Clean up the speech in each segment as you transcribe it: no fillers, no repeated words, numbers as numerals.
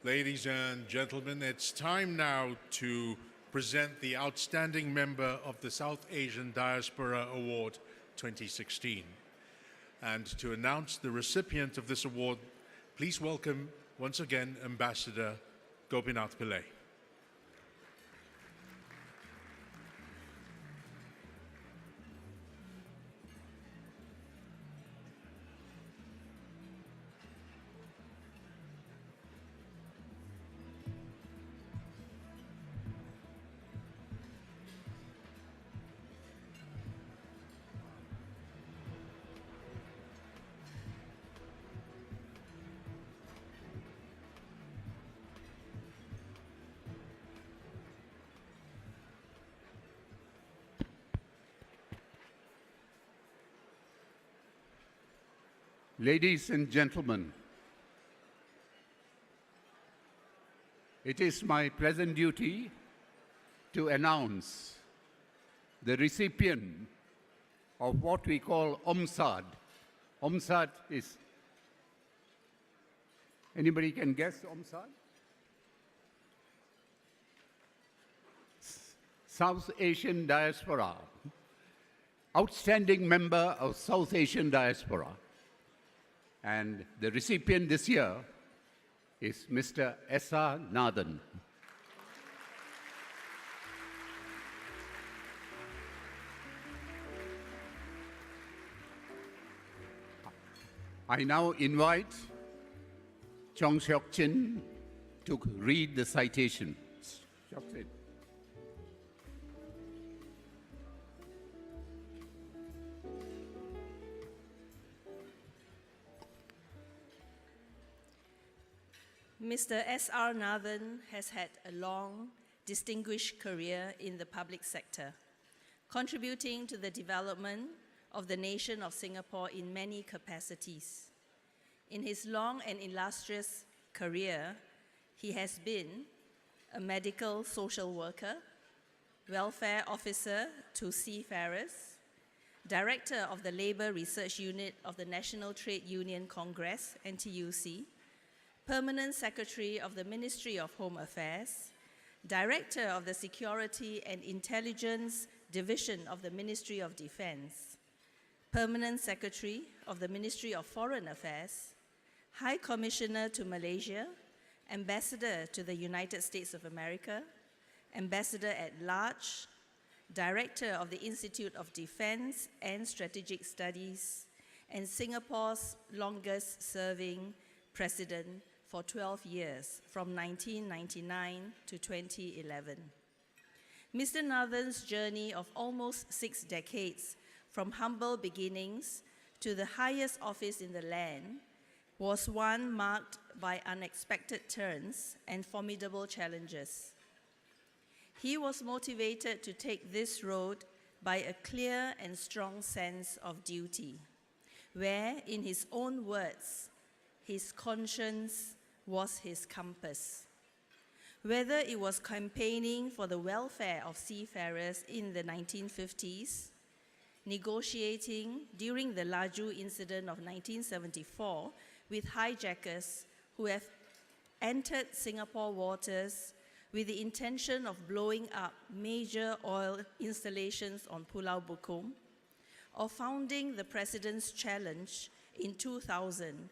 Ladies and gentlemen, it's time now to present the Outstanding Member of the South Asian Diaspora Award 2016. And to announce the recipient of this award, please welcome once again Ambassador Gopinath Pillai. Ladies and gentlemen, it is my pleasant duty to announce the recipient of what we call OMSAD. OMSAD is, anybody can guess OMSAD? South Asian Diaspora, Outstanding Member of South Asian Diaspora. And the recipient this year is Mr. S.R. Nathan. I now invite Chong Seok Chin to read the citation. Mr. S.R. Nathan has had a long, distinguished career in the public sector, contributing to the development of the nation of Singapore in many capacities. In his long and illustrious career, he has been a medical social worker, welfare officer to seafarers, director of the Labour Research Unit of the National Trade Union Congress, NTUC, Permanent Secretary of the Ministry of Home Affairs, Director of the Security and Intelligence Division of the Ministry of Defense, Permanent Secretary of the Ministry of Foreign Affairs, High Commissioner to Malaysia, Ambassador to the United States of America, Ambassador at Large, Director of the Institute of Defense and Strategic Studies, and Singapore's longest-serving President for 12 years, from 1999 to 2011. Mr. Nathan's journey of almost 6 decades, from humble beginnings to the highest office in the land, was one marked by unexpected turns and formidable challenges. He was motivated to take this road by a clear and strong sense of duty, where, in his own words, his conscience was his compass. Whether it was campaigning for the welfare of seafarers in the 1950s, negotiating during the Laju incident of 1974 with hijackers who have entered Singapore waters with the intention of blowing up major oil installations on Pulau Bukom, or founding the President's Challenge in 2000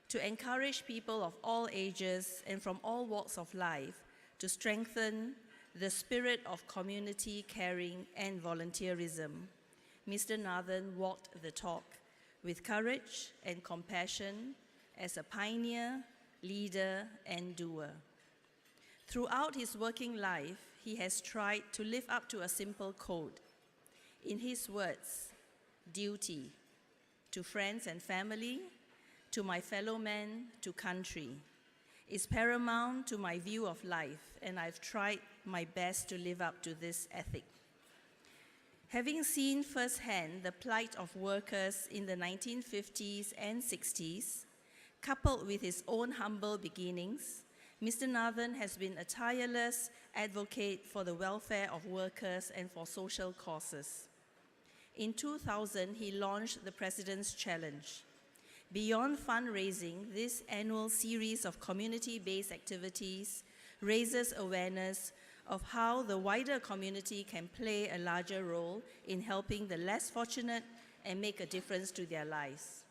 to encourage people of all ages and from all walks of life to strengthen the spirit of community caring and volunteerism. Mr. Nathan walked the talk with courage and compassion as a pioneer, leader, and doer. Throughout his working life, he has tried to live up to a simple code. In his words, duty to friends and family, to my fellow men, to country, is paramount to my view of life, and I've tried my best to live up to this ethic. Having seen firsthand the plight of workers in the 1950s and 60s, coupled with his own humble beginnings, Mr. Nathan has been a tireless advocate for the welfare of workers and for social causes. In 2000, he launched the President's Challenge, Beyond fundraising, this annual series of community-based activities raises awareness of how the wider community can play a larger role in helping the less fortunate and make a difference to their lives.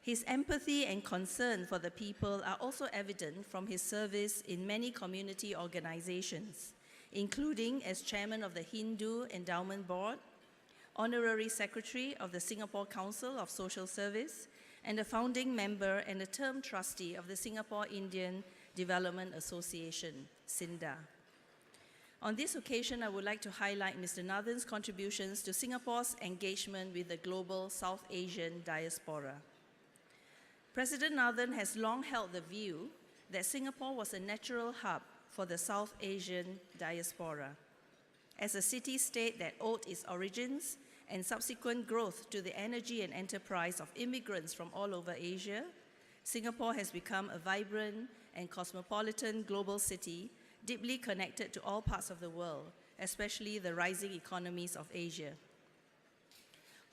His empathy and concern for the people are also evident from his service in many community organizations, including as chairman of the Hindu Endowment Board, honorary secretary of the Singapore Council of Social Service, and a founding member and a term trustee of the Singapore Indian Development Association, SINDA. On this occasion, I would like to highlight Mr. Nathan's contributions to Singapore's engagement with the global South Asian diaspora. President Nathan has long held the view that Singapore was a natural hub for the South Asian diaspora. As a city-state that owed its origins and subsequent growth to the energy and enterprise of immigrants from all over Asia, Singapore has become a vibrant and cosmopolitan global city deeply connected to all parts of the world, especially the rising economies of Asia.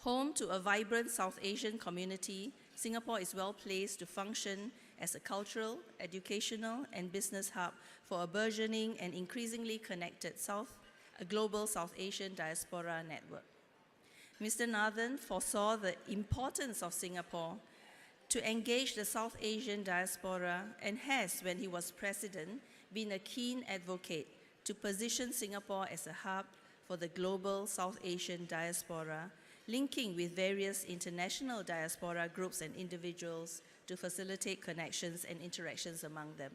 Home to a vibrant South Asian community, Singapore is well placed to function as a cultural, educational, and business hub for a burgeoning and increasingly connected global South Asian diaspora network. Mr. Nathan foresaw the importance of Singapore to engage the South Asian diaspora and has, when he was president, been a keen advocate to position Singapore as a hub for the global South Asian diaspora, linking with various international diaspora groups and individuals to facilitate connections and interactions among them.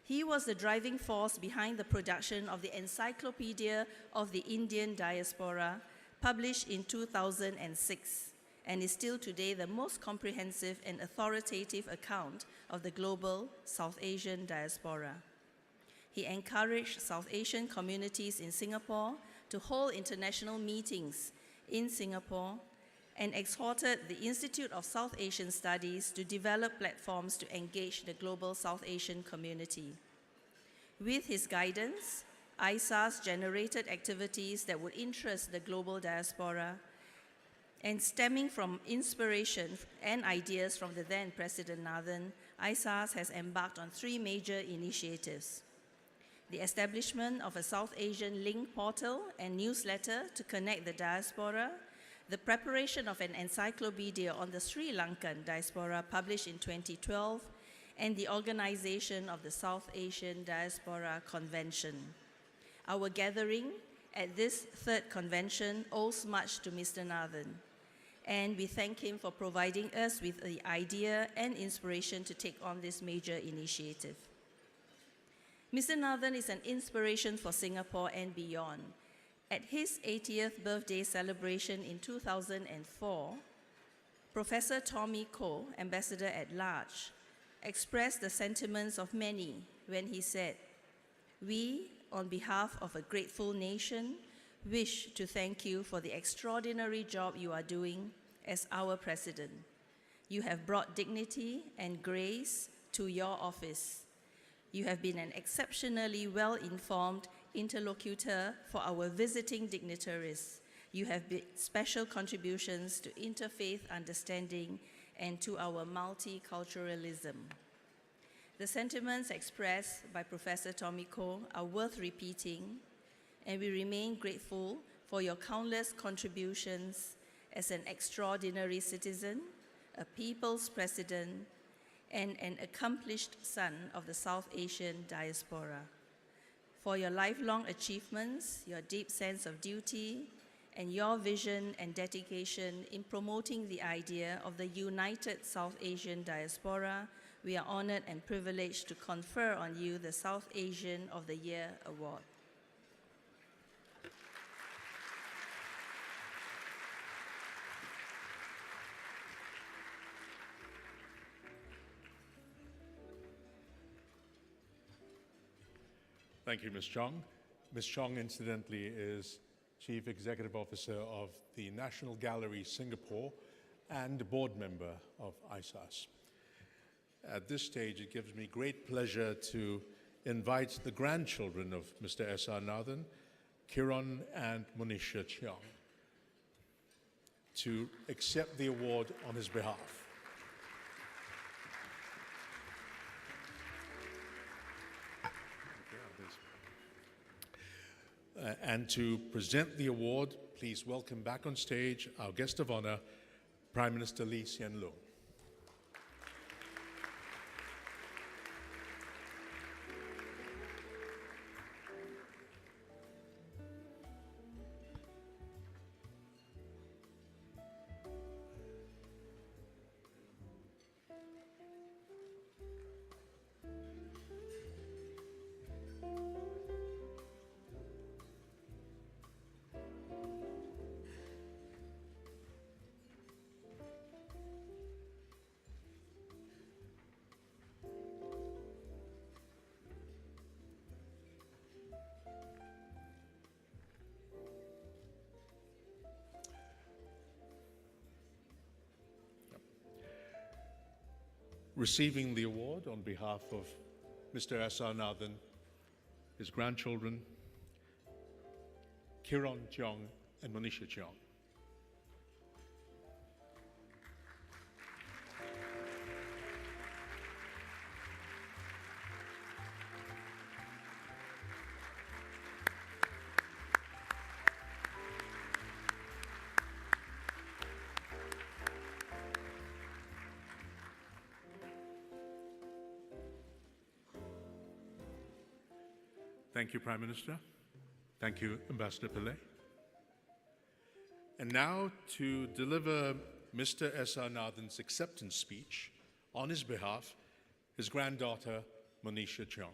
He was the driving force behind the production of the Encyclopedia of the Indian Diaspora, published in 2006, and is still today the most comprehensive and authoritative account of the global South Asian diaspora. He encouraged South Asian communities in Singapore to hold international meetings in Singapore and exhorted the Institute of South Asian Studies to develop platforms to engage the global South Asian community. With his guidance, ISAS generated activities that would interest the global diaspora, and stemming from inspiration and ideas from the then President Nathan, ISAS has embarked on 3 major initiatives: the establishment of a South Asian link portal and newsletter to connect the diaspora, the preparation of an encyclopedia on the Sri Lankan diaspora published in 2012, and the organization of the South Asian Diaspora Convention. Our gathering at this 3rd convention owes much to Mr. Nathan, and we thank him for providing us with the idea and inspiration to take on this major initiative. Mr. Nathan is an inspiration for Singapore and beyond. At his 80th birthday celebration in 2004, Professor Tommy Koh, Ambassador at Large, expressed the sentiments of many when he said, "We, on behalf of a grateful nation, wish to thank you for the extraordinary job you are doing as our president. You have brought dignity and grace to your office. You have been an exceptionally well-informed interlocutor for our visiting dignitaries. You have made special contributions to interfaith understanding and to our multiculturalism." The sentiments expressed by Professor Tommy Koh are worth repeating, and we remain grateful for your countless contributions as an extraordinary citizen, a people's president, and an accomplished son of the South Asian diaspora. For your lifelong achievements, your deep sense of duty, and your vision and dedication in promoting the idea of the united South Asian diaspora, we are honored and privileged to confer on you the South Asian of the Year Award. Thank you, Ms. Chong. Ms. Chong, incidentally, is Chief Executive Officer of the National Gallery Singapore and board member of ISAS. At this stage, it gives me great pleasure to invite the grandchildren of Mr. S.R. Nathan, Kiran and Monisha Cheong, to accept the award on his behalf. And to present the award, please welcome back on stage our guest of honor, Prime Minister Lee Hsien Loong. Receiving the award on behalf of Mr. S.R. Nathan, his grandchildren, Kiron Cheong and Monisha Cheong. Thank you, Prime Minister. Thank you, Ambassador Pillay. And now to deliver Mr. S.R. Nathan's acceptance speech on his behalf, his granddaughter, Monisha Cheong.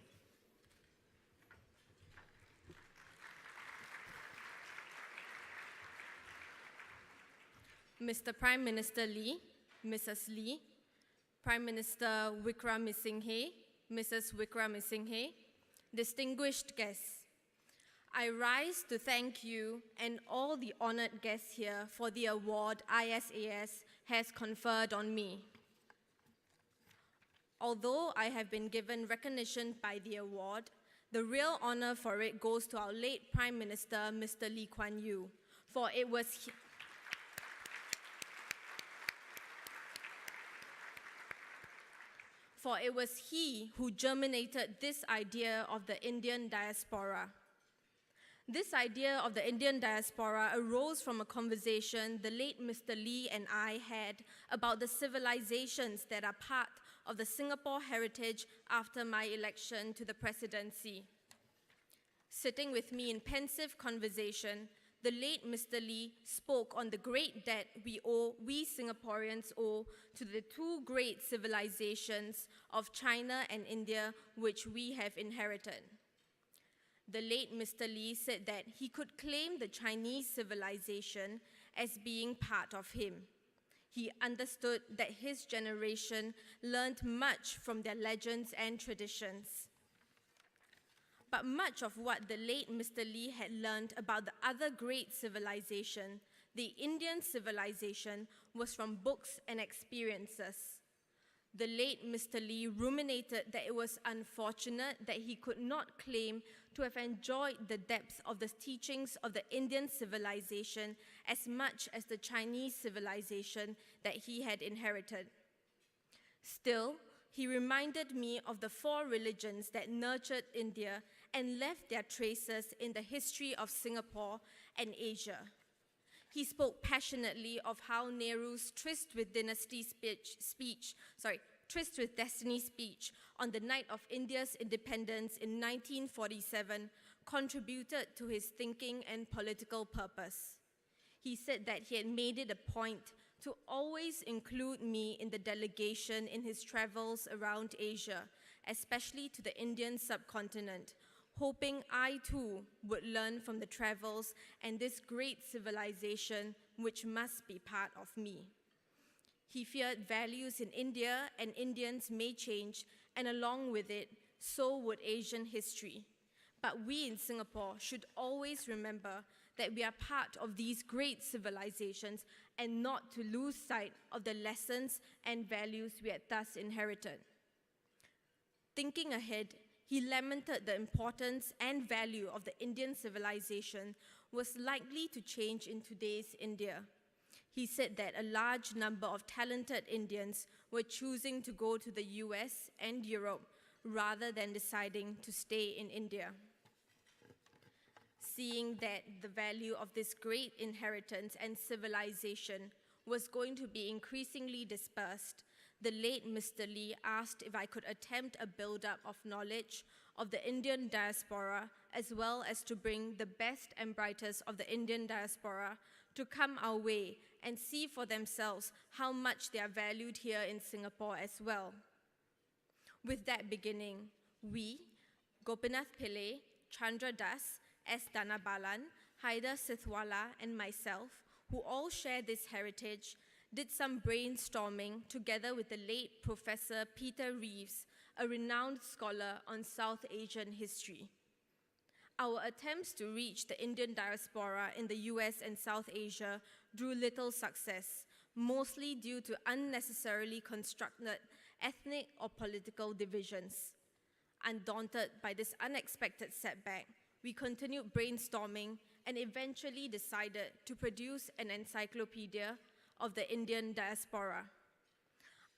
Mr. Prime Minister Lee, Mrs. Lee, Prime Minister Wickremesinghe, Mrs. Wickremesinghe, distinguished guests, I rise to thank you and all the honored guests here for the award ISAS has conferred on me. Although I have been given recognition by the award, the real honor for it goes to our late Prime Minister, Mr. Lee Kuan Yew, for it was he who germinated this idea of the Indian diaspora. This idea of the Indian diaspora arose from a conversation the late Mr. Lee and I had about the civilizations that are part of the Singapore heritage after my election to the presidency. Sitting with me in pensive conversation, the late Mr. Lee spoke on the great debt we Singaporeans owe to the two great civilizations of China and India, which we have inherited. The late Mr. Lee said that he could claim the Chinese civilization as being part of him. He understood that his generation learned much from their legends and traditions. But much of what the late Mr. Lee had learned about the other great civilization, the Indian civilization, was from books and experiences. The late Mr. Lee ruminated that it was unfortunate that he could not claim to have enjoyed the depth of the teachings of the Indian civilization as much as the Chinese civilization that he had inherited. Still, he reminded me of the four religions that nurtured India and left their traces in the history of Singapore and Asia. He spoke passionately of how Nehru's Tryst with Destiny speech on the night of India's independence in 1947 contributed to his thinking and political purpose. He said that he had made it a point to always include me in the delegation in his travels around Asia, especially to the Indian subcontinent, hoping I too would learn from the travels and this great civilization which must be part of me. He feared values in India and Indians may change, and along with it, so would Asian history. But we in Singapore should always remember that we are part of these great civilizations and not to lose sight of the lessons and values we had thus inherited. Thinking ahead, he lamented the importance and value of the Indian civilization was likely to change in today's India. he said that a large number of talented Indians were choosing to go to the US and Europe rather than deciding to stay in India. Seeing that the value of this great inheritance and civilization was going to be increasingly dispersed, the late Mr. Lee asked if I could attempt a build-up of knowledge of the Indian diaspora, as well as to bring the best and brightest of the Indian diaspora to come our way and see for themselves how much they are valued here in Singapore as well. With that beginning, we, Gopinath Pillai, Chandra Das, S. Dhanabalan, Haider Sithwala, and myself, who all share this heritage, did some brainstorming together with the late Professor Peter Reeves, a renowned scholar on South Asian history. Our attempts to reach the Indian diaspora in the US and South Asia drew little success, mostly due to unnecessarily constructed ethnic or political divisions. Undaunted by this unexpected setback, we continued brainstorming and eventually decided to produce an encyclopedia of the Indian diaspora.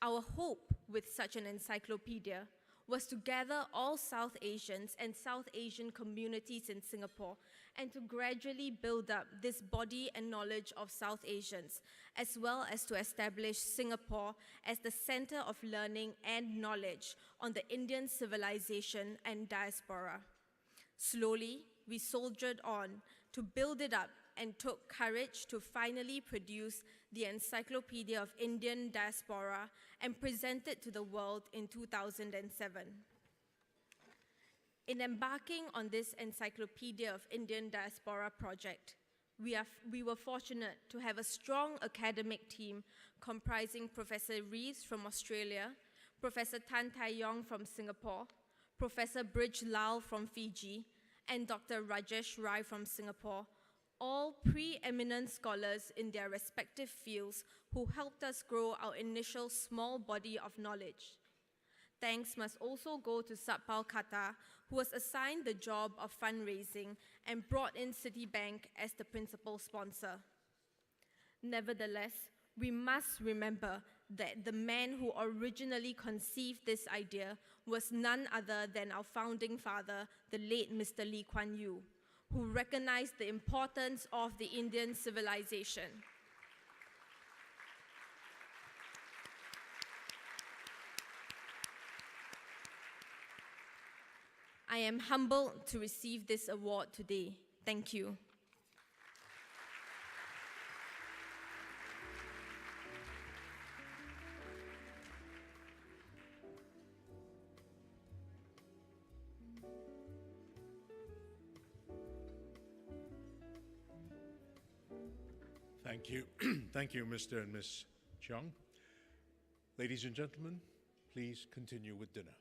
Our hope with such an encyclopedia was to gather all South Asians and South Asian communities in Singapore and to gradually build up this body and knowledge of South Asians, as well as to establish Singapore as the center of learning and knowledge on the Indian civilization and diaspora. Slowly, we soldiered on to build it up and took courage to finally produce the Encyclopedia of Indian Diaspora and present it to the world in 2007. In embarking on this Encyclopedia of Indian Diaspora project, we were fortunate to have a strong academic team comprising Professor Reeves from Australia, Professor Tan Tai Yong from Singapore, Professor Bridge Lal from Fiji, and Dr. Rajesh Rai from Singapore, all preeminent scholars in their respective fields who helped us grow our initial small body of knowledge. Thanks must also go to Satpal Khatta, who was assigned the job of fundraising and brought in Citibank as the principal sponsor. Nevertheless, we must remember that the man who originally conceived this idea was none other than our founding father, the late Mr. Lee Kuan Yew, who recognized the importance of the Indian civilization. I am humbled to receive this award today. Thank you. Thank you. Thank you, Mr. and Ms. Cheong. Ladies and gentlemen, please continue with dinner.